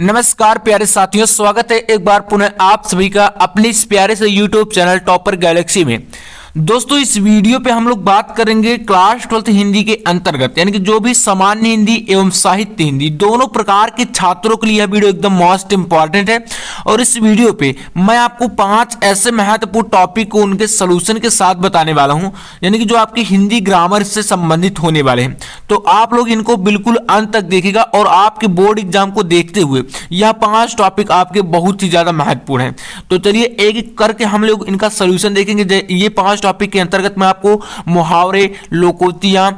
नमस्कार प्यारे साथियों, स्वागत है एक बार पुनः आप सभी का अपने इस प्यारे से YouTube चैनल टॉपर गैलेक्सी में। दोस्तों, इस वीडियो पे हम लोग बात करेंगे क्लास 12th हिंदी के अंतर्गत, यानी कि जो भी सामान्य हिंदी एवं साहित्य हिंदी दोनों प्रकार के छात्रों के लिए यह वीडियो एकदम मोस्ट इंपॉर्टेंट है। और इस वीडियो पे मैं आपको 5 ऐसे महत्वपूर्ण टॉपिक को उनके सोल्यूशन के साथ बताने वाला हूं, यानी कि जो आपकी हिंदी ग्रामर से संबंधित होने वाले हैं। तो आप लोग इनको बिल्कुल अंत तक देखिएगा और आपके बोर्ड एग्जाम को देखते हुए यह 5 टॉपिक आपके बहुत ही ज्यादा महत्वपूर्ण है। तो चलिए एक एक करके हम लोग इनका सोल्यूशन देखेंगे। ये 5 टॉपिक के अंतर्गत मैं आपको मुहावरे, लोकोक्तियां,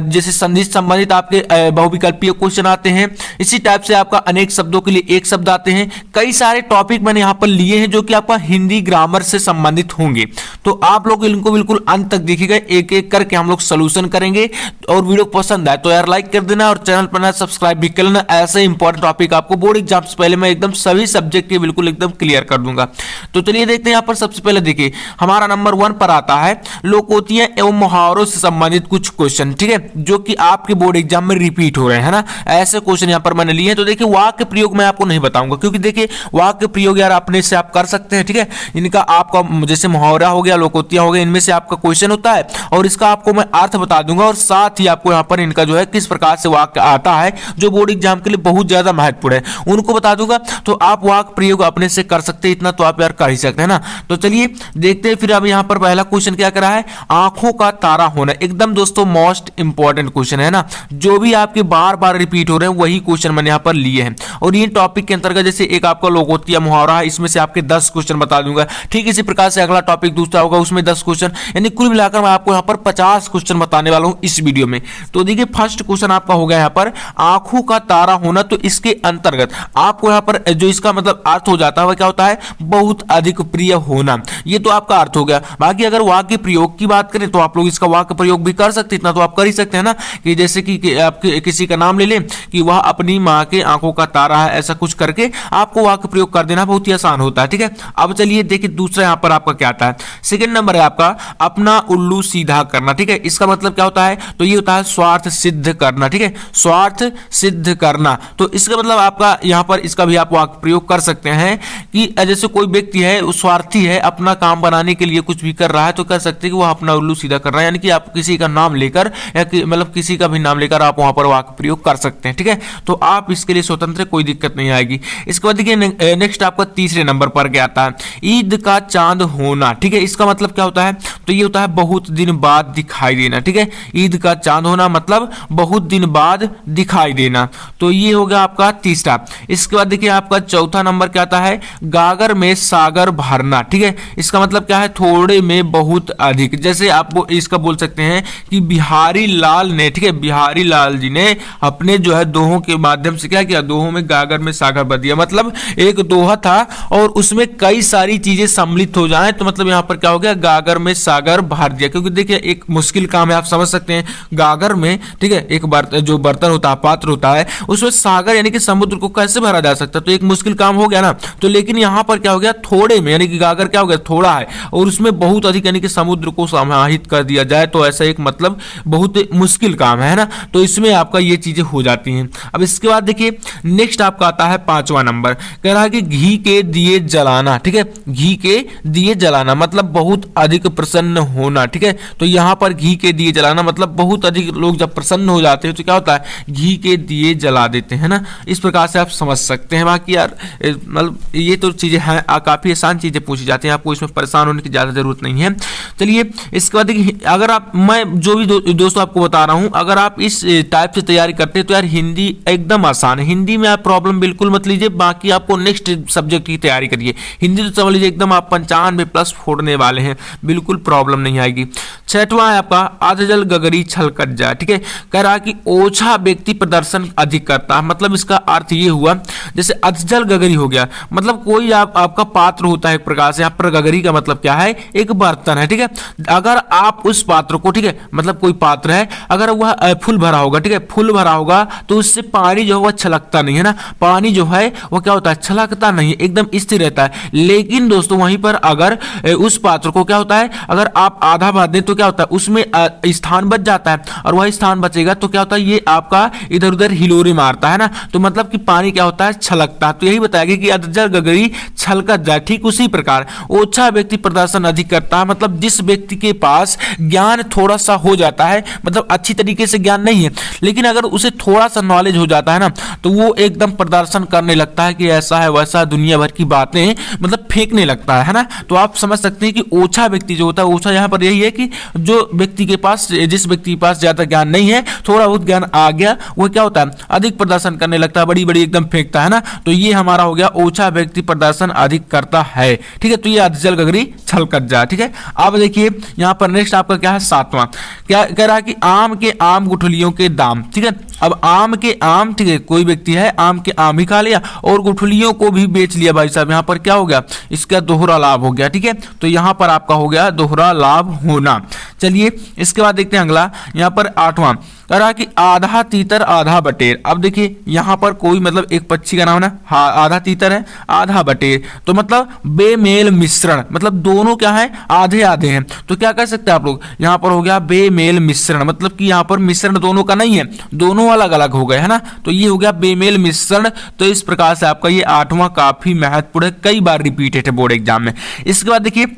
जैसे संधि संबंधित आपके बहुविकल्पीय क्वेश्चन आते हैं, इसी टाइप से आपका अनेक शब्दों के लिए एक शब्द आते हैं। कई सारे टॉपिक मैंने यहां पर लिए हैं जो कि आपका हिंदी ग्रामर से संबंधित होंगे। तो आप लोग इनको बिल्कुल अंत तक देखिएगा, एक एक करके हम लोग सोल्यूशन करेंगे। और वीडियो पसंद आए तो यार लाइक कर देना और चैनल पर ना सब्सक्राइब भी कर लेना। ऐसे इंपॉर्टेंट टॉपिक आपको बोर्ड एग्जाम से पहले मैं एकदम सभी सब्जेक्ट के बिल्कुल एकदम क्लियर कर दूंगा। तो चलिए देखते हैं। यहां पर सबसे पहले देखिए, हमारा नंबर 1 पर आता है लोकोक्तियां एवं मुहावरों से संबंधित कुछ क्वेश्चन, ठीक है, जो कि आपके बोर्ड एग्जाम में रिपीट हो रहे हैं, है ना। ऐसे क्वेश्चन यहां पर मैंने लिए हैं। तो देखिए, वाक्य प्रयोग मैं आपको नहीं बताऊंगा, क्योंकि देखिए वाक्य प्रयोग यार अपने से आप कर सकते हैं, ठीक है। इनका आपका जैसे मुहावरा हो गया, लोकोक्तियां हो गई, इनमें से आपका क्वेश्चन होता है और इसका आपको मैं अर्थ बता दूंगा और साथ ही आपको यहां पर इनका जो है किस प्रकार से वाक्य आता है जो बोर्ड एग्जाम के लिए बहुत ज्यादा महत्वपूर्ण है, उनको बता दूंगा। तो आप वाक्य प्रयोग अपने से कर सकते हैं, इतना तो आप यार कर ही सकते हैं ना। तो चलिए देखते हैं फिर। अब यहां पर पहला क्वेश्चन क्या करा है, आंखों का तारा होना। एकदम दोस्तों मोस्ट इंपॉर्टेंट क्वेश्चन है ना, जो भी आपके बार बार रिपीट हो रहे हैं वही क्वेश्चन मैंने यहां पर लिए हैं। और ये टॉपिक के अंतर्गत जैसे एक आपका लोकोक्तियां मुहावरा है, इसमें से आपके 10 क्वेश्चन बता दूंगा। ठीक इसी प्रकार से अगला टॉपिक दूसरा होगा, उसमें 10 क्वेश्चन, यानी कुल मिलाकर मैं आपको यहां पर 50 क्वेश्चन बताने वाला हूं इस वीडियो में। तो देखिए फर्स्ट क्वेश्चन आपका हो गया यहां पर आंखों का तारा होना। तो इसके अंतर्गत आपको यहां पर जो इसका मतलब अर्थ हो जाता है वह क्या होता है, बहुत अधिक प्रिय होना। ये तो आपका अर्थ हो गया। बाकी अगर वाक्य प्रयोग की बात करें तो आप लोग इसका वाक्य प्रयोग भी कर सकते हैं, इतना तो आप कर ही सकते हैं ना। कि जैसे कि आप किसी का नाम ले लें कि वह अपनी मां के आंखों का तारा है, ऐसा कुछ करके आपको वाक्य प्रयोग कर देना बहुत ही आसान होता है, ठीक है। अब चलिए देखिए दूसरा यहां पर आपका क्या आता है। सेकंड नंबर है आपका अपना उल्लू सीधा करना, ठीक है। इसका मतलब क्या होता है, तो ये होता है स्वार्थ सिद्ध करना, ठीक है, स्वार्थ सिद्ध करना। तो इसका मतलब आपका यहां पर इसका भी आप वाक्य प्रयोग कर सकते हैं कि जैसे कोई व्यक्ति है स्वार्थी है, अपना काम बनाने के लिए कुछ भी कर रहा है, तो कर सकते हैं कि वह अपना उल्लू सीधा कर रहा है, यानी कि आप किसी का नाम लेकर या मतलब किसी का भी नाम लेकर आप वहां पर वाक्य प्रयोग कर सकते हैं, ठीक है। तो आप इसके लिए स्वतंत्र, कोई दिक्कत नहीं आएगी। इसके बाद देखिए नेक्स्ट आपका तीसरे नंबर पर क्या आता है, ईद का चांद होना, ठीक है। इसका मतलब क्या होता है, तो ये होता है बहुत दिन बाद दिखाई देना, ठीक है। ईद का चांद होना मतलब बहुत दिन बाद दिखाई देना। तो ये हो गया आपका तीसरा। इसके बाद देखिए आपका चौथा नंबर क्या आता है, गागर में सागर भरना, ठीक है। इसका मतलब क्या है, थोड़े में बहुत अधिक। जैसे आप इसका बोल सकते हैं कि बिहारी लाल ने, ठीक है, बिहारी लाल जी ने अपने जो है दोहों के माध्यम से क्या किया, दोहों में गागर में सागर भर दिया। मतलब एक दोहा था और उसमें कई सारी चीजें सम्मिलित हो जाएं, तो मतलब यहां पर क्या हो गया, गागर में सागर भर दिया। क्योंकि देखिए एक मुश्किल काम है, आप समझ सकते हैं, गागर में, ठीक है, एक जो बर्तन होता है, पात्र होता है, उसमें सागर यानी कि समुद्र को कैसे भरा जा सकता है, तो एक मुश्किल काम हो गया ना। तो लेकिन यहां पर क्या हो गया, थोड़े में, यानी कि गागर क्या हो गया, थोड़ा है, और उसमें बहुत अधिक यानी कि समुद्र को समाहित कर दिया जाए, तो ऐसा एक मतलब बहुत मुश्किल काम है ना। तो इसमें आपका ये चीजें हो जाती हैं। अब इसके बाद देखिए नेक्स्ट आपका आता है 5वां नंबर, कह रहा है कि घी के दिए जलाना, ठीक है, घी के दिए जलाना मतलब बहुत अधिक प्रसन्न होना, ठीक है। तो यहां पर घी के दिए जलाना मतलब बहुत अधिक लोग जब प्रसन्न हो जाते हैं तो क्या होता है, घी के दिए जला देते हैं ना। इस प्रकार से आप समझ सकते हैं। बाकी यार मतलब ये तो चीजें हैं, काफी आसान चीजें पूछी जाती हैं, आपको इसमें परेशान होने की ज्यादा जरूरत नहीं है। चलिए इसके बाद देखिए, अगर आप, मैं जो भी दोस्तों आपको बता रहा हूं, अगर आप इस टाइप से तैयारी करते हैं तो यार हिंदी एकदम आसान है। हिंदी में आप प्रॉब्लम बिल्कुल मत लीजिए, बाकी आपको नेक्स्ट सब्जेक्ट की तैयारी करिए। हिंदी तो समझ लीजिए एकदम आप 95+ फोड़ने वाले हैं, बिल्कुल प्रॉब्लम नहीं आएगी। 6वां है आपका अधजल गगरी छलकट जाए, ठीक है। कह रहा है कि ओछा व्यक्ति प्रदर्शन अधिक करता है। मतलब इसका अर्थ ये हुआ, जैसे अधजल गगरी हो गया, मतलब कोई आपका पात्र होता है एक प्रकार से। यहाँ पर गगरी का मतलब क्या है, एक बर्तन है, ठीक है, अगर आप उस पात्र को, ठीक है, मतलब कोई पात्र है, अगर वह फुल भरा होगा, ठीक है, फुल भरा होगा तो उससे पानी जो है वह छलकता नहीं है ना, पानी जो है वह क्या होता है, छलकता नहीं है, एकदम स्थिर रहता है। लेकिन दोस्तों वहीं पर अगर उस पात्र को क्या होता है, अगर आप आधा भर दें तो क्या होता है, उसमें स्थान बच जाता है, और वह स्थान बचेगा तो क्या होता है, ये आपका इधर उधर हिलोरे मारता है ना, तो मतलब कि पानी क्या होता है, छलकता है। तो यही बताया गया कि अधजल गगरी छलकत जाए। ठीक उसी प्रकार ओछा व्यक्ति प्रदर्शन अधिक करता है, मतलब जिस व्यक्ति के पास ज्ञान थोड़ा सा हो जाता है, मतलब अच्छी तरीके से ज्ञान नहीं है, लेकिन अगर उसे थोड़ा सा नॉलेज हो जाता है ना, तो वो एकदम प्रदर्शन करने लगता है कि ऐसा है वैसा, दुनिया भर की बातें मतलब फेंकने लगता है ना। तो आप समझ सकते हैं कि ओछा व्यक्ति जो होता है, ओछा यहाँ पर यही है कि जो व्यक्ति के पास, जिस व्यक्ति के पास ज्यादा ज्ञान नहीं है, थोड़ा बहुत ज्ञान आ गया, वो क्या होता है, अधिक प्रदर्शन करने लगता है, बड़ी बड़ी एकदम फेंकता है ना। तो ये हमारा हो गया ओछा व्यक्ति प्रदर्शन अधिक करता है। ठीक है, तो ये अधजल गगरी छलकत जाए। ठीक है, अब देखिए यहाँ पर नेक्स्ट आपका क्या है, सातवां, क्या कह रहा है कि आम के आम गुठलियों के दाम। ठीक है, अब आम के आम, ठीक है, कोई व्यक्ति है आम के आम ही खा लिया और गुठलियों को भी बेच लिया भाई साहब, यहाँ पर क्या हो गया, इसका दोहरा लाभ हो गया। ठीक है, तो यहाँ पर आपका हो गया दोहरा लाभ होना। चलिए इसके बाद देखते हैं अगला, यहाँ पर आठवां कह रहा कि आधा तीतर आधा बटेर। अब देखिए यहाँ पर कोई मतलब एक पक्षी का नाम ना, हाँ आधा तीतर है आधा बटेर, तो मतलब बेमेल मिश्रण, मतलब दोनों क्या है, आधे आधे हैं। तो क्या कह सकते हैं आप लोग, यहाँ पर हो गया बेमेल मिश्रण, मतलब कि यहाँ पर मिश्रण दोनों का नहीं है, दोनों अलग अलग हो गए है ना, तो ये हो गया बेमेल मिश्रण। तो इस प्रकार से आपका ये आठवां काफी महत्वपूर्ण है, कई बार रिपीटेड है बोर्ड एग्जाम में। इसके बाद देखिए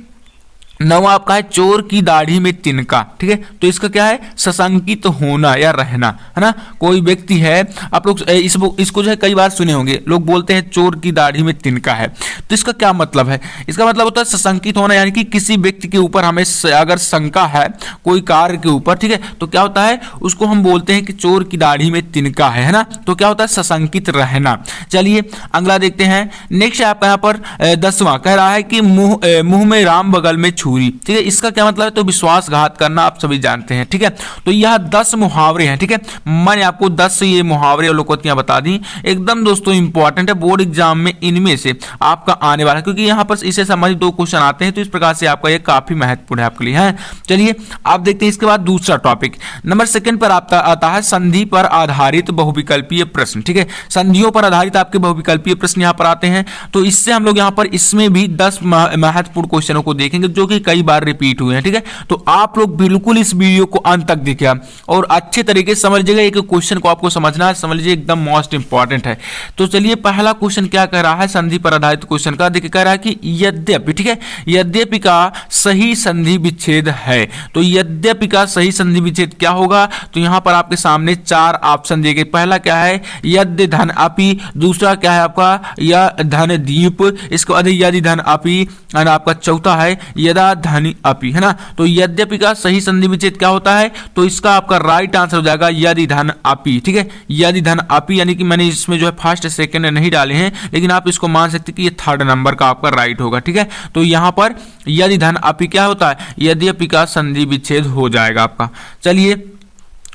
नवा आपका है चोर की दाढ़ी में तिनका। ठीक है, तो इसका क्या है, सशंकित होना या रहना, है ना। कोई व्यक्ति है, आप लोग इसको जो है कई बार सुने होंगे, लोग बोलते हैं चोर की दाढ़ी में तिनका है, तो इसका क्या मतलब है, इसका मतलब होता है सशंकित होना, यानी कि किसी व्यक्ति के ऊपर हमें अगर शंका है कोई कार्य के ऊपर, ठीक है, तो क्या होता है, उसको हम बोलते हैं कि चोर की दाढ़ी में तिनका है ना, तो क्या होता है, सशंकित रहना। चलिए अगला देखते हैं, नेक्स्ट आपका यहाँ पर 10वां कह रहा है कि मुंह में राम बगल में छुरी। ठीक है, इसका क्या मतलब है, तो विश्वासघात करना, आप सभी जानते हैं। ठीक है, तो यह 10 मुहावरे हैं। ठीक है, मैंने आपको 10 ये मुहावरे और लोकोक्तियां बता दी, एकदम दोस्तों इंपॉर्टेंट है, बोर्ड एग्जाम में इनमें से आपका आने वाला है, क्योंकि यहाँ पर इसे संबंधित 2 क्वेश्चन आते हैं, तो इस प्रकार से आपका ये काफी महत्वपूर्ण है आपके लिए है। चलिए आप देखते हैं इसके बाद दूसरा टॉपिक नंबर 2 पर आपका आता है संधि पर आधारित बहुविकल्पीय प्रश्न। ठीक है, संधियों पर आधारित आपके बहुविकल्पीय प्रश्न यहाँ पर आते हैं, तो इससे हम लोग यहाँ पर इसमें भी 10 महत्वपूर्ण क्वेश्चनों को देखेंगे जो कि कई बार रिपीट हुए हैं। ठीक है, तो आप लोग बिल्कुल इस वीडियो को अंत तक देखिए और अच्छे तरीके से समझ लीजिएगा, एक क्वेश्चन को आपको समझना है, समझ लीजिए एकदम मोस्ट इंपॉर्टेंट है। तो चलिए पहला क्वेश्चन क्या कह रहा है, संधि पर आधारित क्वेश्चन का, देखिए कह रहा है कि यद्यपि, ठीक है, यद्यपि का सही संधि विच्छेद है। तो यद्यपि का सही संधि विच्छेद क्या होगा, तो यहां पर आपके सामने 4 ऑप्शन दिए गए। पहला क्या है, यद्य धन अपि, दूसरा क्या है आपका या धन दीप, इसके बाद यदि धन अपि, और आपका चौथा है यदा धन अपि, है ना। तो यद्यपि का सही संधि विच्छेद क्या होता है, तो इसका आपका राइट आंसर हो जाएगा यदि धन अपि। ठीक है, यदि धन अपि, यानी कि मैंने इसमें जो है फर्स्ट सेकंड नहीं डाले हैं, लेकिन आप इसको मान सकते हैं कि ये 3rd नंबर का आपका राइट होगा। ठीक है, तो यहां पर यदि धन अपि क्या होता है, यद्यपि का संधि विच्छेद हो जाएगा आपका। चलिए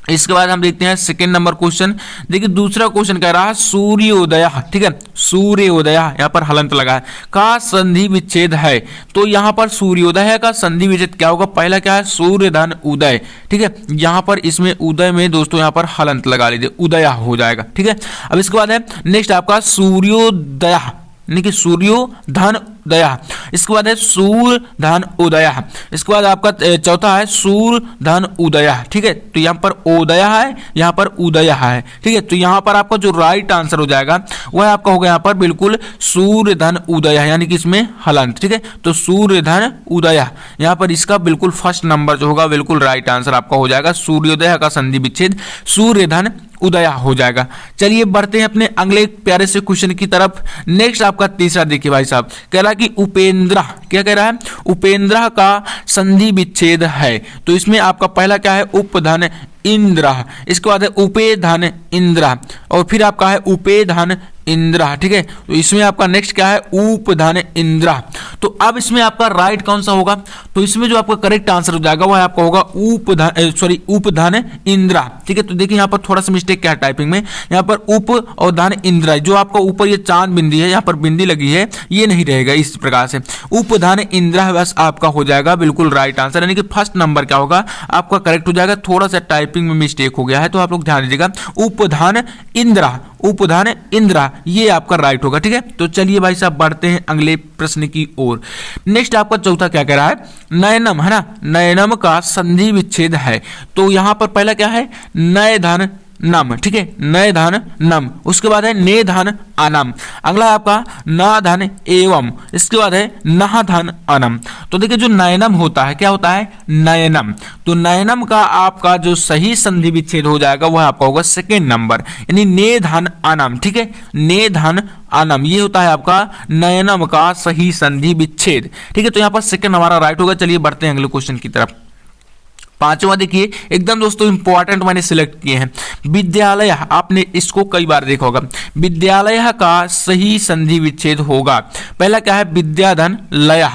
इसके बाद हम देखते हैं 2nd नंबर क्वेश्चन। देखिए दूसरा क्वेश्चन कह रहा है सूर्योदय, ठीक है, सूर्योदय यहाँ पर हलंत लगा है, का संधि विच्छेद है। तो यहाँ पर सूर्योदय का संधि विच्छेद क्या होगा, पहला क्या है सूर्य धन उदय। ठीक है, यहाँ पर इसमें उदय में दोस्तों यहाँ पर हलंत लगा लीजिए, उदय हो जाएगा। ठीक है, अब इसके बाद है नेक्स्ट आपका सूर्योदय, यानी कि सूर्यो धन दया, इसके बाद है सूर्य धन उदय, इसके बाद आपका चौथा है सूर्य धन उदय। ठीक है, तो यहाँ पर उदय है, यहाँ पर उदय है। ठीक है, तो यहाँ पर आपका जो राइट आंसर हो जाएगा वह आपका होगा यहाँ पर बिल्कुल सूर्य धन उदय, यानी कि इसमें हलंत। ठीक है, तो सूर्य धन उदय यहाँ पर इसका बिल्कुल फर्स्ट नंबर जो होगा बिल्कुल राइट आंसर आपका हो जाएगा, सूर्योदय का संधि विच्छेद सूर्य धन उदय हो जाएगा। चलिए बढ़ते हैं अपने अगले प्यारे से क्वेश्चन की तरफ। नेक्स्ट आपका तीसरा देखिए भाई साहब, कह रहा कि उपेंद्र, क्या कह रहा है, उपेंद्र का संधि विच्छेद है। तो इसमें आपका पहला क्या है उपधन इंद्र, इसके बाद है उपे धन इंद्र, और फिर आपका है उपे धन इंद्रा, ठीक है। तो इसमें आपका नेक्स्ट क्या है, उपधन इंद्रा। तो अब इसमें आपका राइट कौन सा होगा, तो इसमें जो आपका करेक्ट आंसर हो जाएगा वह आपका होगा उपधन इंद्रा, ठीक है। तो देखिए यहाँ पर थोड़ा सा मिस्टेक क्या है टाइपिंग में, यहाँ पर उप और धन इंद्रा, जो आपका ऊपर ये चांद बिंदी है, यहाँ पर बिंदी लगी है, ये नहीं रहेगा इस प्रकार से, उपधन इंद्रा बस आपका हो जाएगा बिल्कुल राइट आंसर, यानी कि फर्स्ट नंबर क्या होगा आपका करेक्ट हो जाएगा। थोड़ा सा टाइपिंग में मिस्टेक हो गया है तो आप लोग ध्यान दीजिएगा, उपधन इंद्रा, उपधन इंद्रा ये आपका राइट होगा, ठीक है। तो चलिए भाई साहब बढ़ते हैं अगले प्रश्न की ओर। नेक्स्ट आपका चौथा क्या कह रहा है, नयनम, है ना, नयनम का संधि विच्छेद है। तो यहां पर पहला क्या है, नय धन नम, ठीक है, नय धन नम, उसके बाद है ने धन अनम, अगला है आपका न धन एवं, इसके बाद है नह धन अनम। तो देखिए जो नयनम होता है क्या होता है, नयनम, तो नयनम का आपका जो सही संधि विच्छेद हो जाएगा वह आपका होगा सेकेंड नंबर, यानी ने धन अनम, ठीक है, ने धन अनम ये होता है आपका नयनम का सही संधि विच्छेद, ठीक है। तो यहाँ पर सेकेंड हमारा राइट होगा। चलिए बढ़ते हैं अगले क्वेश्चन की तरफ। पांचवा देखिए एकदम दोस्तों इंपॉर्टेंट मैंने सिलेक्ट किए हैं, विद्यालय, आपने इसको कई बार देखा होगा, विद्यालय का सही संधि विच्छेद होगा, पहला क्या है विद्याधन लय,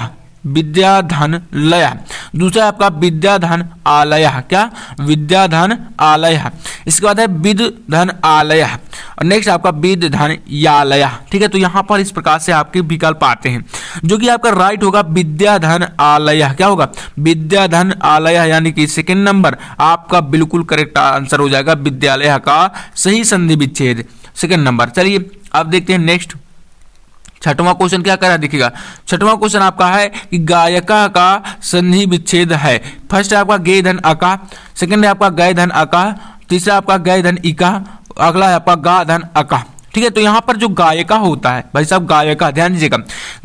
विद्याधन लय, दूसरा आपका विद्याधन आलय, क्या विद्याधन आलय, इसके बाद है विद्धन आलय, और नेक्स्ट आपका विद्धन यालय, ठीक है। तो यहाँ पर इस प्रकार से आपके विकल्प आते हैं, जो कि आपका राइट होगा विद्याधन आलय, क्या होगा विद्याधन आलय, यानी कि सेकेंड नंबर आपका बिल्कुल करेक्ट आंसर हो जाएगा, विद्यालय का सही संधि विच्छेद सेकेंड नंबर। चलिए अब देखते हैं नेक्स्ट छठवां क्वेश्चन क्या कर रहा है, देखिएगा छठवां क्वेश्चन आपका है कि गायका का संधि विच्छेद है। फर्स्ट है आपका गे धन अका, सेकंड है आपका गय धन अका, तीसरा आपका गय धन इका, अगला है आपका गा धन अका, ठीक है। तो यहाँ पर जो गायका होता है भाई साहब, गायका ध्यान दीजिएगा,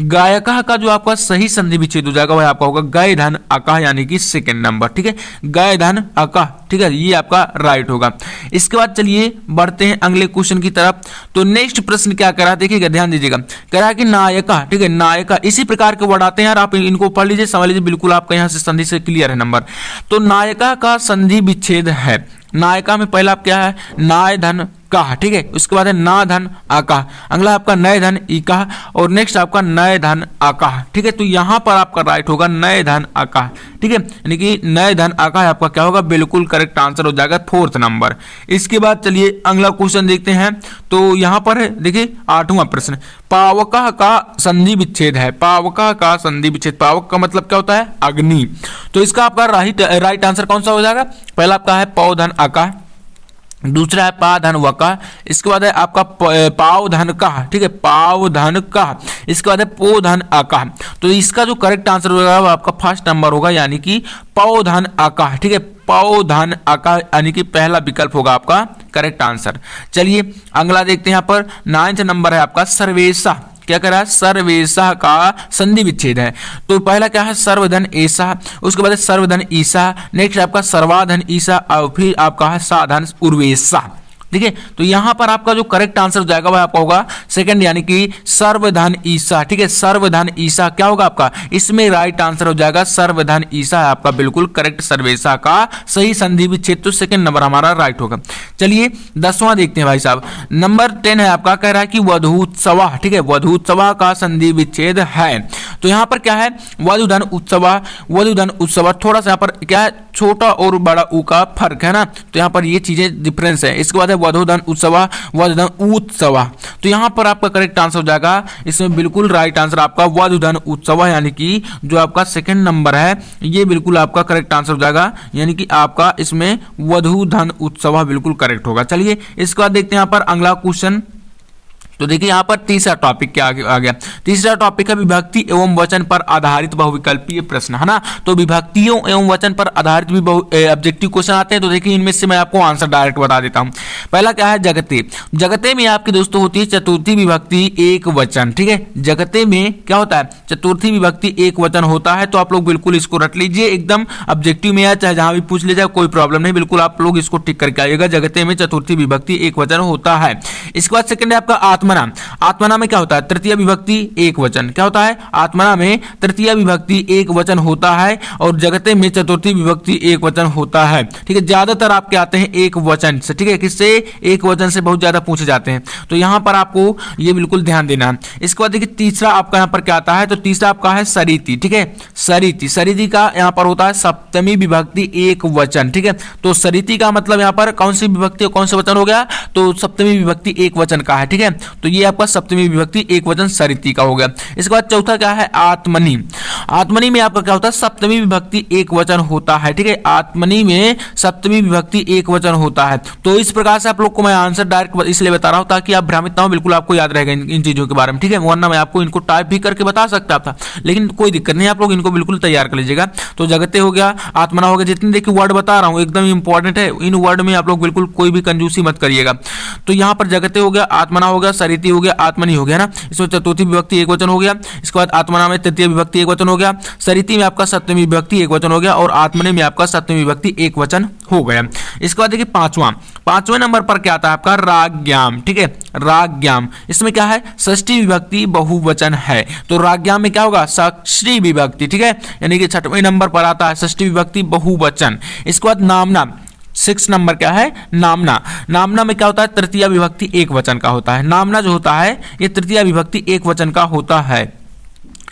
गायका का जो आपका सही संधि विच्छेद हो जाएगा वह आपका होगा गय धन अका, यानी कि सेकंड नंबर, ठीक है, गय धन अका, ठीक है, ये आपका राइट होगा। इसके बाद चलिए बढ़ते हैं अगले क्वेश्चन की तरफ। तो नेक्स्ट प्रश्न क्या करा देखिएगा, ध्यान दीजिएगा, करा कि नायका, ठीक है, नायका, इसी प्रकार के वर्ड आते हैं यार, आप इनको पढ़ लीजिए समझ लीजिए, बिल्कुल आपका यहाँ से संधि से क्लियर है नंबर। तो नायका का संधि विच्छेद है, नायका में पहला आप क्या है नाय धन का, ठीक है, उसके बाद है ना धन आका, अगला आपका नय धन इका, और नेक्स्ट आपका नय धन आका, ठीक है। तो यहाँ पर आपका राइट होगा नय धन आका, ठीक है, यानी कि नय धन आका आपका क्या होगा बिल्कुल करेक्ट आंसर हो जाएगा फोर्थ नंबर। इसके बाद चलिए अगला क्वेश्चन देखते हैं। तो यहाँ पर है देखिए आठवां प्रश्न, पावका का संधि विच्छेद है, पावका का संधि विच्छेद, पावक का मतलब क्या होता है अग्नि। तो इसका आपका राइट आंसर कौन सा हो जाएगा, पहला आपका है पौ धन आका, दूसरा है पा धन वका, इसके बाद है आपका पाव धन का, ठीक है, पाव धन का, इसके बाद है पो धन आका। तो इसका जो करेक्ट आंसर होगा वो आपका फर्स्ट नंबर होगा, यानी कि पौ धन आका, ठीक है, पौ धन आका, यानी कि पहला विकल्प होगा आपका करेक्ट आंसर। चलिए अगला देखते हैं, यहाँ पर 9वां नंबर है आपका सर्वेशा, क्या कह रहा है सर्वेशा का संधि विच्छेद है। तो पहला क्या है सर्वधन ऐसा, उसके बाद सर्वधन ईसा, नेक्स्ट आपका सर्वाधन ईसा, और फिर आपका है साधन उर्वेशा, ठीक है। तो यहां पर आपका जो करेक्ट आंसर हो जाएगा वह आपका होगा सेकंड, यानी कि सर्वधन ईसा, ठीक है, सर्वधन ईसा क्या होगा आपका, इसमें राइट आंसर हो जाएगा सर्वधन ईसा आपका बिल्कुल करेक्ट, सर्वेशा का सही संधि विच्छेद, तो सेकंड नंबर हमारा राइट होगा। चलिए 10वां देखते हैं भाई साहब, नंबर 10 है आपका, कह रहा है कि वधूत्सवा, ठीक है, वधूत्सवा का संधि विच्छेद है। तो यहाँ पर क्या है वधुधन उत्सवा, वधुधन उत्सवा, थोड़ा सा यहाँ पर क्या है छोटा और बड़ा ऊ का फर्क है ना, तो यहाँ पर ये चीजें डिफरेंस है। इसके बाद है वधुधन उत्सवा, वधुधन उत्सवा, तो यहाँ पर आपका करेक्ट आंसर हो जाएगा, इसमें बिल्कुल राइट आंसर आपका वधुधन उत्सवा, यानी कि जो आपका सेकंड नंबर है ये बिल्कुल आपका करेक्ट आंसर हो जाएगा, यानी कि आपका इसमें वधुधन उत्सवा बिल्कुल करेक्ट होगा। चलिए इसके बाद देखते हैं यहाँ पर अगला क्वेश्चन। तो देखिए यहाँ पर तीसरा टॉपिक क्या आ गया, तीसरा टॉपिक है विभक्ति एवं वचन पर आधारित बहुविकल्पीय प्रश्न, है ना। तो विभक्तियों एवं वचन पर आधारित भी ऑब्जेक्टिव क्वेश्चन आते हैं। तो देखिए इनमें से मैं आपको आंसर डायरेक्ट बता देता हूँ। पहला क्या है जगते, जगते में आपकी दोस्तों होती है चतुर्थी विभक्ति एक वचन, ठीक है, जगते में क्या होता है चतुर्थी विभक्ति एक वचन होता है। तो आप लोग बिल्कुल इसको रट लीजिए, एकदम ऑब्जेक्टिव में या चाहे जहां भी पूछ ले जाए कोई प्रॉब्लम नहीं, बिल्कुल आप लोग इसको टिक करके आइएगा, जगते में चतुर्थी विभक्ति एक वचन होता है। इसके बाद सेकंड है आपका आत्मना, आत्मना में क्या होता है, तृतीय विभक्ति एक वचन। क्या होता है, आत्मना में तृतीय विभक्ति एक वचन होता है और जगते में चतुर्थी विभक्ति एक वचन होता है। ठीक है, ज्यादातर आपके आते हैं एक वचन से। ठीक है, किससे, एक वचन से बहुत ज्यादा पूछे जाते हैं, तो यहां पर आपको ये बिल्कुल ध्यान देना है। इसके बाद देखिए तीसरा आपका यहां पर क्या आता है, तो तीसरा आपका है सरिति। ठीक है, सरिति, सरिति का यहां पर होता है सप्तमी विभक्ति एक वचन। ठीक है, तो सरिति का मतलब यहां पर कौन सी विभक्ति और कौन सा वचन हो गया, तो सप्तमी विभक्ति एक वचन का है। ठीक है, तो ये आपका सप्तमी विभक्ति एक वचन सरिति का हो गया। इसके बाद चौथा क्या है, आत्मनि। आत्मनि में आपका क्या होता है, सप्तमी विभक्ति एक वचन होता है। ठीक है, आत्मनि में सप्तमी विभक्ति एक वचन होता है। तो इस प्रकार से आप लोग को मैं आंसर डायरेक्ट इसलिए बता रहा हूं ताकि आप भ्रमित ना हो, बिल्कुल आपको याद रहेगा इन चीजों के बारे में। ठीक है, वरना मैं आपको इनको टाइप भी करके बता सकता था, लेकिन कोई दिक्कत नहीं, आप लोग इनको बिल्कुल तैयार कर लीजिएगा। तो जगते हो गया, आत्मना हो गया, जितने देखिए वर्ड बता रहा हूं एकदम इंपॉर्टेंट है, इन वर्ड में आप लोग बिल्कुल कोई भी कंजूसी मत करिएगा। तो यहाँ पर जगते हो गया, आत्मना हो गया, सरिति हो गया, आत्मनि हो गया ना, इसमें चतुर्थी विभक्ति एक वचन हो गया। इसके बाद आत्मना में तृतीय विभक्ति एक वचन हो गया, सरिति में आपका सप्तमी विभक्ति एक वचन हो गया और आत्मनि में आपका सप्तमी विभक्ति एक वचन हो गया। इसके बाद देखिए पांचवें नंबर पर क्या आता है आपका, राज्ञाम। ठीक है, राज्ञाम, इसमें क्या है, षष्ठी विभक्ति बहुवचन है, तो राज्ञाम में क्या होगा, षष्ठी विभक्ति। ठीक है, यानी कि 6वें नंबर पर आता है षष्ठी विभक्ति बहुवचन। इसके बाद नामना, 6 नंबर क्या है, नामना। नामना में क्या होता है, तृतीय विभक्ति एक वचन का होता है। नामना जो होता है ये तृतीय विभक्ति एक वचन का होता है।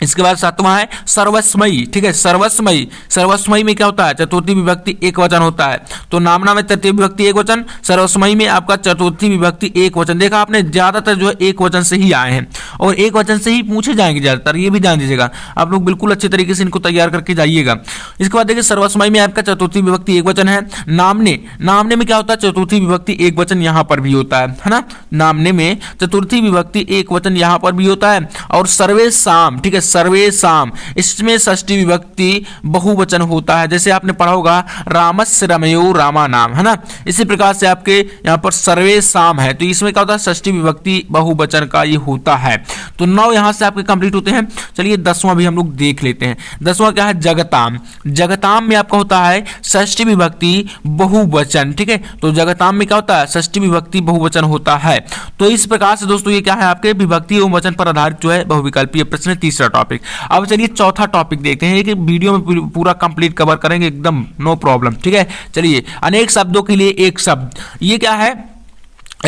इसके बाद 7वां है सर्वस्मयी। ठीक है, सर्वस्मयी, सर्वस्मयी में क्या होता है, चतुर्थी विभक्ति एक वचन होता है। तो नामना में तृतीय विभक्ति एक वचन, सर्वस्मयी में आपका चतुर्थी विभक्ति एक वचन। देखा आपने, ज्यादातर जो है एक वचन से ही आए हैं और एक वचन से ही पूछे जाएंगे ज्यादातर, ये भी ध्यान दीजिएगा। आप लोग बिल्कुल अच्छे तरीके से इनको तैयार करके जाइएगा। इसके बाद देखिए सर्वस्मयी में आपका चतुर्थी विभक्ति एक वचन है। नामने, नामने में क्या होता है, चतुर्थी विभक्ति एक वचन यहाँ पर भी होता है ना, नामने में चतुर्थी विभक्ति एक वचन यहाँ पर भी होता है। और सर्वेशाम, ठीक है, सर्वेशाम, इसमें षष्ठी विभक्ति बहुवचन होता है। जैसे आपने पढ़ा होगा रामस्य रमयो रामा नाम, है ना, इसी प्रकार से आपके यहाँ पर सर्वेशाम है, तो इसमें क्या होता है, षष्ठी विभक्ति बहुवचन का ये होता है। तो 9 यहाँ से आपके कंप्लीट होते हैं। चलिए 10वां भी हम लोग देख लेते हैं। 10वां क्या है, जगताम। जगताम में आपका होता है षष्ठी विभक्ति बहुवचन। ठीक है, तो जगताम में क्या होता है, षष्ठी विभक्ति बहुवचन होता है। तो इस प्रकार से दोस्तों ये क्या है, आपके विभक्ति एवं वचन पर आधारित जो है बहुविकल्पीय प्रश्न, तीसरा टॉपिक। अब चलिए चौथा टॉपिक देखते हैं, कि वीडियो में पूरा कंप्लीट कवर करेंगे एकदम, नो प्रॉब्लम। ठीक है, चलिए अनेक शब्दों के लिए एक शब्द, ये क्या है,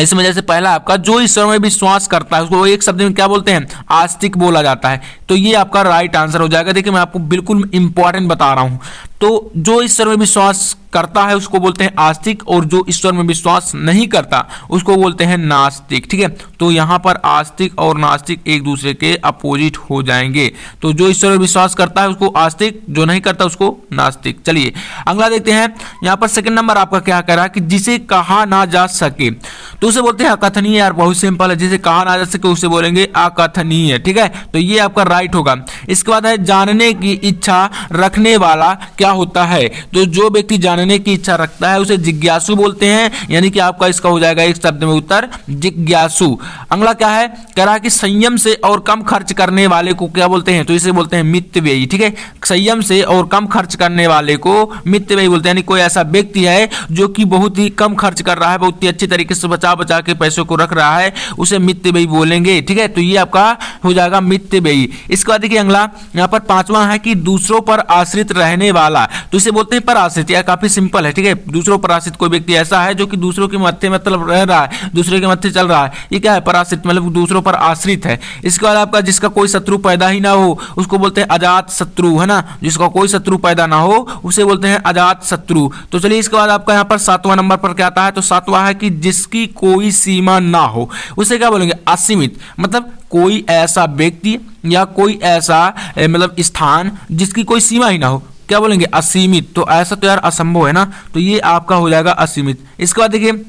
इसमें जैसे पहला आपका जो ईश्वर में विश्वास करता है उसको एक शब्द में क्या बोलते हैं, आस्तिक बोला जाता है। तो ये आपका राइट आंसर हो जाएगा। देखिए मैं आपको बिल्कुल इंपॉर्टेंट बता रहा हूं, तो जो ईश्वर में विश्वास करता है उसको बोलते हैं आस्तिक और जो ईश्वर में विश्वास नहीं करता उसको बोलते हैं नास्तिक। ठीक है, तो यहाँ पर आस्तिक और नास्तिक एक दूसरे के अपोजिट हो जाएंगे। तो जो ईश्वर में विश्वास करता है उसको आस्तिक, जो नहीं करता उसको नास्तिक। चलिए अगला देखते हैं। यहाँ पर सेकंड नंबर आपका क्या कह रहा है कि जिसे कहा ना जा सके, तो उसे बोलते हैं अकथनीय। यार बहुत सिंपल है, जिसे कहा ना जा सके उसे बोलेंगे अकथनीय। ठीक है, तो ये आपका राइट होगा। इसके बाद है जानने की इच्छा रखने वाला क्या होता है, तो जो व्यक्ति जानने की इच्छा रखता है उसे जिज्ञासु बोलते हैं, यानी कि आपका इसका हो जाएगा एक शब्द में उत्तर जिज्ञासु। अगला क्या है, कह रहा है कि संयम से और कम खर्च करने वाले को क्या बोलते हैं, तो इसे बोलते हैं मितव्ययी। ठीक है, संयम से और कम खर्च करने वाले को मितव्ययी बोलते हैं, यानी कोई ऐसा व्यक्ति है जो कि बहुत ही कम खर्च कर रहा है, बहुत ही अच्छी तरीके से बचा बचा के पैसों को रख रहा है, उसे मितव्ययी बोलेंगे। ठीक है, तो ये आपका हो जाएगा मितव्ययी। इसके बाद देखिए अगला यहाँ पर 5वां है कि दूसरों पर आश्रित रहने वाला, तो इसे बोलते हैं पराश्रित। यह काफी सिंपल है। ठीक है, दूसरों पर आश्रित कोई व्यक्ति ऐसा है जो कि दूसरों के मत्थे मतलब रह रहा है, दूसरे के मत्थे चल रहा है, ये क्या है, पराश्रित, मतलब दूसरों पर आश्रित है। इसके बाद आपका जिसका कोई शत्रु पैदा ही ना हो उसको बोलते हैं अजात शत्रु, है ना, जिसका कोई शत्रु पैदा ना हो उसे बोलते हैं अजात शत्रु। तो चलिए इसके बाद आपका यहाँ पर 7वां नंबर पर क्या आता है, तो 7वां है कि जिसकी कोई सीमा ना हो उसे क्या बोलेंगे, असीमित। मतलब कोई ऐसा व्यक्ति या कोई ऐसा मतलब स्थान जिसकी कोई सीमा ही ना हो, क्या बोलेंगे, असीमित। तो ऐसा तो यार असंभव है ना, तो ये आपका हो जाएगा असीमित। इसके बाद देखिए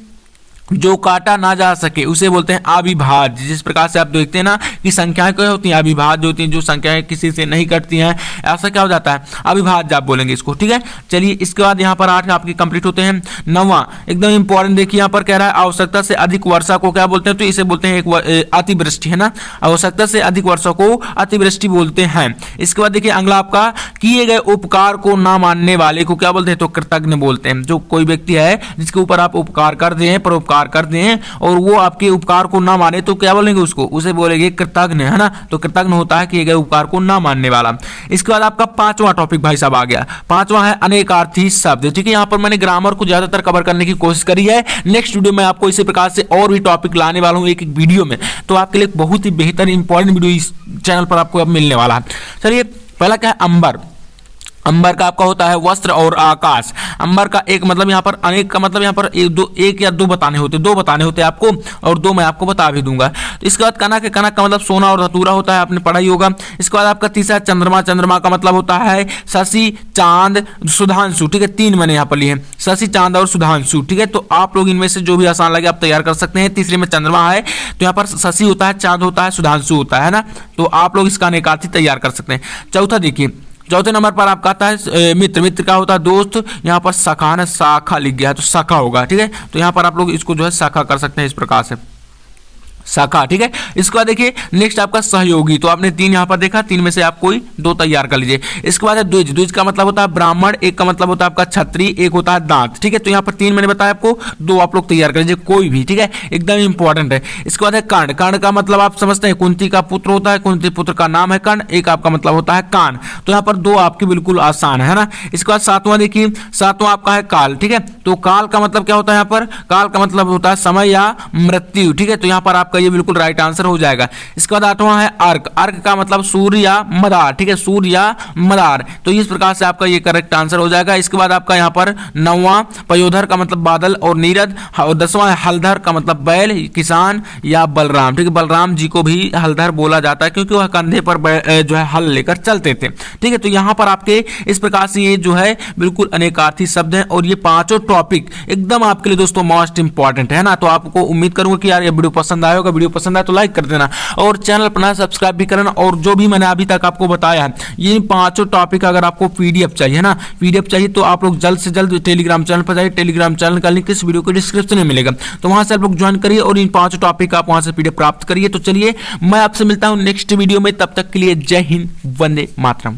जो काटा ना जा सके उसे बोलते हैं अविभाज्य। जिस प्रकार से आप देखते हैं ना कि संख्याएं क्या होती हैं, अविभाज्य होती हैं, जो संख्याएं किसी से नहीं कटती हैं, ऐसा क्या हो जाता है, अविभाज्य आप बोलेंगे इसको। ठीक है, चलिए इसके बाद यहाँ पर 8 आपके कंप्लीट होते हैं। 9वां एकदम इंपॉर्टेंट, देखिए यहाँ पर कह रहा है आवश्यकता से अधिक वर्षा को क्या बोलते हैं, तो इसे बोलते हैं एक अतिवृष्टि, है ना, आवश्यकता से अधिक वर्षा को अतिवृष्टि बोलते हैं। इसके बाद देखिए अगला आपका किए गए उपकार को ना मानने वाले को क्या बोलते हैं, तो कृतज्ञ बोलते हैं। जो कोई व्यक्ति है जिसके ऊपर आप उपकार कर दिए, परोपकार उपकार करते हैं और वो आपके उपकार को ना माने तो क्या बोलेंगे उसको, उसे बोलेंगे कृतज्ञ, है ना। तो कृतज्ञ होता है किए गए उपकार को ना मानने वाला। इसके बाद आपका पांचवा टॉपिक भाई साहब आ गया, पांचवा है अनेकार्थी शब्द। ठीक है, यहाँ पर मैंने ग्रामर को ज्यादातर कवर करने की कोशिश करी है। नेक्स्ट वीडियो में आपको इसी प्रकार से और भी टॉपिक लाने वाला हूँ एक एक वीडियो में, तो आपके लिए बहुत ही बेहतर इंपॉर्टेंट वीडियो इस चैनल पर आपको अब मिलने वाला है। चलिए, पहला क्या है, अंबर। अंबर का आपका होता है वस्त्र और आकाश। अंबर का एक मतलब यहाँ पर, अनेक का मतलब यहाँ पर एक या दो बताने होते, दो बताने होते आपको, और दो मैं आपको बता भी दूंगा। तो इसके बाद कनक है, कनक का मतलब सोना और धतूरा होता है, आपने पढ़ा ही होगा। इसके बाद आपका तीसरा चंद्रमा, चंद्रमा का मतलब होता है शशि, चांद, सुधांशु। ठीक है, तीन मैंने यहाँ पर लिए हैं, शशि, चांद और सुधांशु। ठीक है, तो आप लोग इनमें से जो भी आसान लगे आप तैयार कर सकते हैं। तीसरे में चंद्रमा है, तो यहाँ पर शशि होता है, चांद होता है, सुधांशु होता है ना, तो आप लोग इसका अनेकार्थी तैयार कर सकते हैं। चौथा देखिए, चौथे नंबर पर आपका आता है मित्र। मित्र का होता है दोस्त, यहाँ पर सखा ना, शाखा लिख गया है तो शाखा होगा। ठीक है, तो यहाँ पर आप लोग इसको जो है शाखा कर सकते हैं इस प्रकार से, शाखा। ठीक है, इसके बाद देखिए नेक्स्ट आपका सहयोगी। तो आपने तीन यहाँ पर देखा, तीन में से आप कोई दो तैयार कर लीजिए। इसके बाद है द्विज। द्विज का मतलब होता है ब्राह्मण, एक का मतलब होता है आपका छत्री, एक होता है दांत। ठीक है, तो यहाँ पर तीन मैंने बताया आपको, दो आप लोग तैयार कर लीजिए कोई भी। ठीक है, एकदम इंपॉर्टेंट है। इसके बाद है कर्ण। कर्ण का मतलब आप समझते हैं, कुंती का पुत्र होता है, कुंती पुत्र का नाम है कर्ण, एक आपका मतलब होता है कान। तो यहाँ पर दो आपकी बिल्कुल आसान है ना। इसके बाद सातवां देखिए, सातवां आपका है काल। ठीक है, तो काल का मतलब क्या होता है, यहाँ पर काल का मतलब होता है समय या मृत्यु। ठीक है, तो यहाँ पर आपका ये बिल्कुल राइट आंसर हो जाएगा। इसके बाद आठवां है अर्क। अर्क का मतलब सूर्य या मदार। ठीक है, सूर्य या मदार, तो इस प्रकार से आपका ये करेक्ट आंसर हो जाएगा। इसके बाद आपका यहाँ पर नौवां पयोधर का मतलब बादल और नीरद, और दसवां है हलधर का मतलब बैल, किसान या बलराम। ठीक है, बलराम जी को भी हलधर बोला जाता है क्योंकि वह कंधे पर जो है हल लेकर चलते थे। ठीक है, तो यहाँ पर आपके इस प्रकार से ये जो है बिल्कुल अनेकार्थी शब्द हैं, और ये पांचों टॉपिक एकदम आपके लिए दोस्तों मोस्ट इंपॉर्टेंट है ना। तो आपको उम्मीद करूंगा कि यार ये वीडियो पसंद आएगा। वीडियो पसंद आए तो लाइक कर देना, और चैनल पर सब्सक्राइब भी करना। और जो भी मैंने अभी तक आपको बताया है, ये पांचों टॉपिक अगर आपको पीडीएफ चाहिए ना, पीडीएफ चाहिए तो आप लोग जल्द से जल्द टेलीग्राम चैनल पर जाइए। टेलीग्राम चैनल का लिंक इस वीडियो को डिस्क्रिप्शन में मिलेगा, तो वहां से आप लोग ज्वाइन करिए और इन पांचों टॉपिक आप वहां से पीडीएफ प्राप्त करिए। तो चलिए, मैं आपसे मिलता हूं नेक्स्ट वीडियो में, तब तक के लिए जय हिंद, वंदे मातरम।